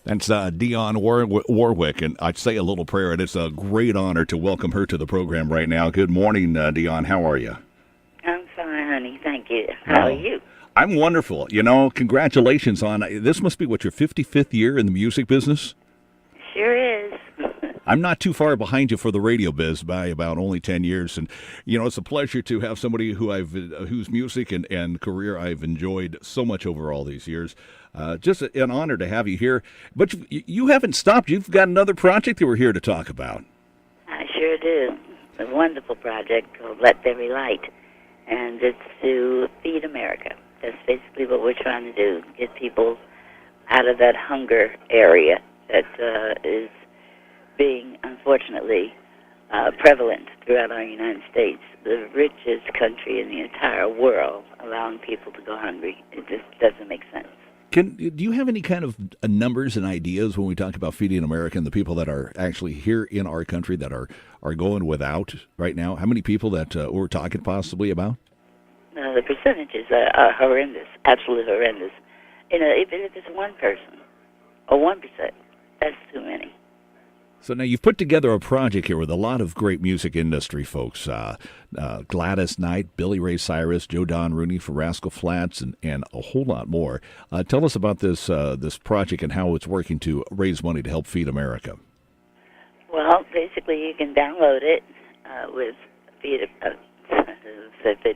That's Dionne Warwick, and I'd say a little prayer, and it's a great honor to welcome her to the program right now. Good morning, Dionne. How are you? I'm fine, honey. Thank you. How are you? I'm wonderful. Congratulations on this. Must be what, your 55th year in the music business? Sure is. I'm not too far behind you for the radio biz by about only 10 years. And, it's a pleasure to have somebody whose music and career I've enjoyed so much over all these years. Just an honor to have you here. But you haven't stopped. You've got another project that we're here to talk about. I sure do. A wonderful project called Let There Be Light. And it's to feed America. That's basically what we're trying to do, get people out of that hunger area that is being, unfortunately, prevalent throughout our United States, the richest country in the entire world, allowing people to go hungry. It just doesn't make sense. Do you have any kind of numbers and ideas when we talk about feeding America and the people that are actually here in our country that are going without right now? How many people that we're talking possibly about? The percentages are horrendous, absolutely horrendous. Even if it's one person or 1%, that's too many. So now you've put together a project here with a lot of great music industry folks. Gladys Knight, Billy Ray Cyrus, Joe Don Rooney for Rascal Flatts, and a whole lot more. Tell us about this project and how it's working to raise money to help feed America. Well, basically you can download it with Feed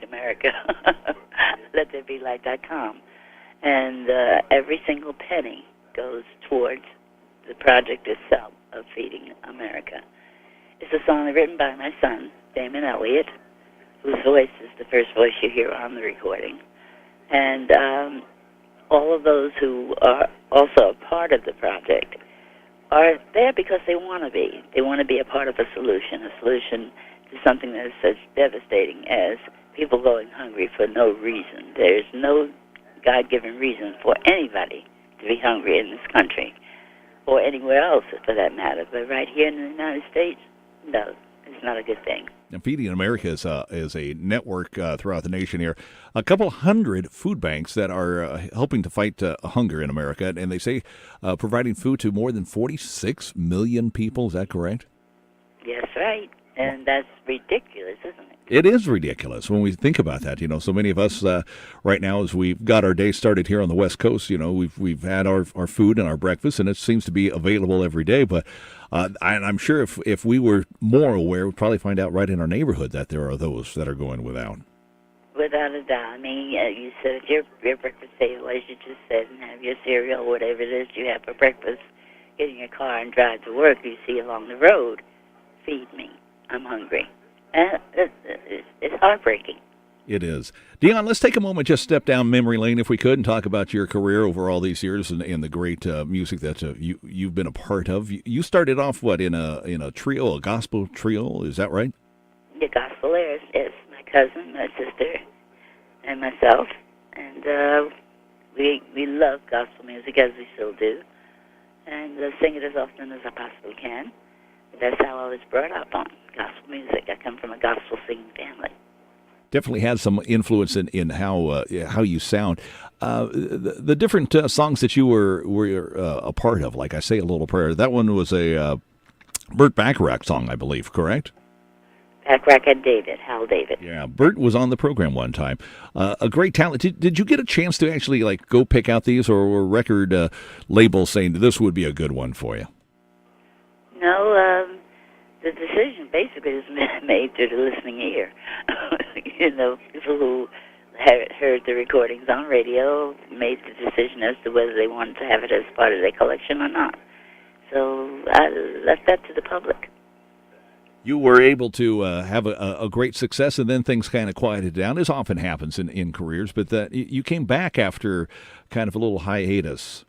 America, LetThereBeLight.com. And every single penny goes towards the project itself of feeding America. It's a song written by my son, Damon Elliott, whose voice is the first voice you hear on the recording. And all of those who are also a part of the project are there because they want to be. They want to be a part of a solution to something that is such devastating as people going hungry for no reason. There's no God-given reason for anybody to be hungry in this country, or anywhere else for that matter. But right here in the United States, no, it's not a good thing. And Feeding America is a network throughout the nation here. A couple hundred food banks that are helping to fight hunger in America, and they say providing food to more than 46 million people. Is that correct? Yes, right. And that's ridiculous, isn't it? It is ridiculous when we think about that. So many of us right now, as we've got our day started here on the West Coast, we've had our food and our breakfast, and it seems to be available every day. But I'm sure if we were more aware, we'd probably find out right in our neighborhood that there are those that are going without. Without a doubt. I mean, you said your breakfast table, as you just said, and have your cereal, whatever it is you have for breakfast, get in your car and drive to work, you see along the road, feed me, I'm hungry. And it's heartbreaking. It is. Dionne, let's take a moment, just step down memory lane if we could, and talk about your career over all these years and the great music that you've been a part of. You started off, in a trio, a gospel trio, is that right? The gospel airs, yes. My cousin, my sister, and myself. And we love gospel music, as we still do, and sing it as often as I possibly can. That's how I was brought up on gospel music. I come from a gospel singing family. Definitely has some influence in how you sound. The different songs that you were a part of, like I Say a Little Prayer, that one was a Burt Bacharach song, I believe, correct? Bacharach and David, Hal David. Yeah, Burt was on the program one time. A great talent. Did you get a chance to actually go pick out these, or were record labels saying this would be a good one for you? No, the decision basically is made through the listening ear. People who heard the recordings on radio made the decision as to whether they wanted to have it as part of their collection or not. So I left that to the public. You were able to have a great success, and then things kind of quieted down, as often happens in careers, but you came back after kind of a little hiatus.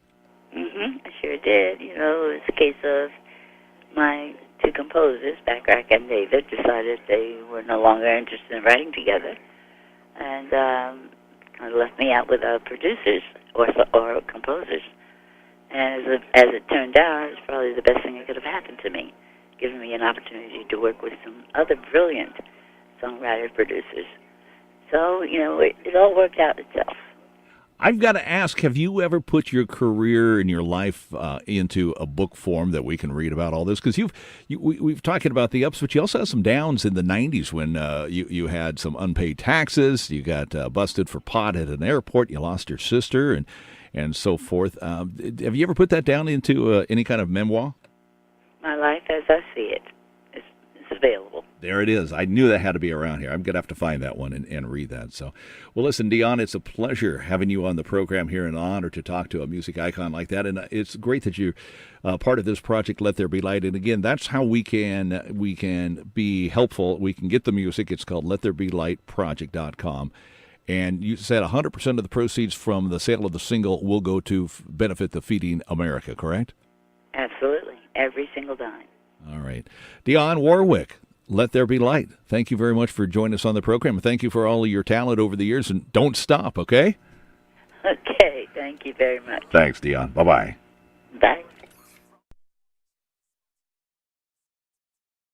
I sure did. It was a case of my two composers, Bacharach and David, decided they were no longer interested in writing together, and kind of left me out with producers or composers. And as it turned out, it's probably the best thing that could have happened to me, giving me an opportunity to work with some other brilliant songwriter producers. So, it all worked out itself. I've got to ask, have you ever put your career and your life into a book form that we can read about all this? Because we've talking about the ups, but you also had some downs in the 90s when you had some unpaid taxes, you got busted for pot at an airport, you lost your sister, and so forth. Have you ever put that down into any kind of memoir? My life as I see it is available. There it is. I knew that had to be around here. I'm going to have to find that one and read that. So, well, listen, Dionne, it's a pleasure having you on the program here, and an honor to talk to a music icon like that. And it's great that you're part of this project, Let There Be Light. And again, that's how we can be helpful. We can get the music. It's called LetThereBeLightProject.com. And you said 100% of the proceeds from the sale of the single will go to benefit the Feeding America, correct? Absolutely. Every single dime. All right. Dionne Warwick, Let There Be Light. Thank you very much for joining us on the program. And thank you for all of your talent over the years. And don't stop, okay? Okay. Thank you very much. Thanks, Dionne. Bye-bye. Bye.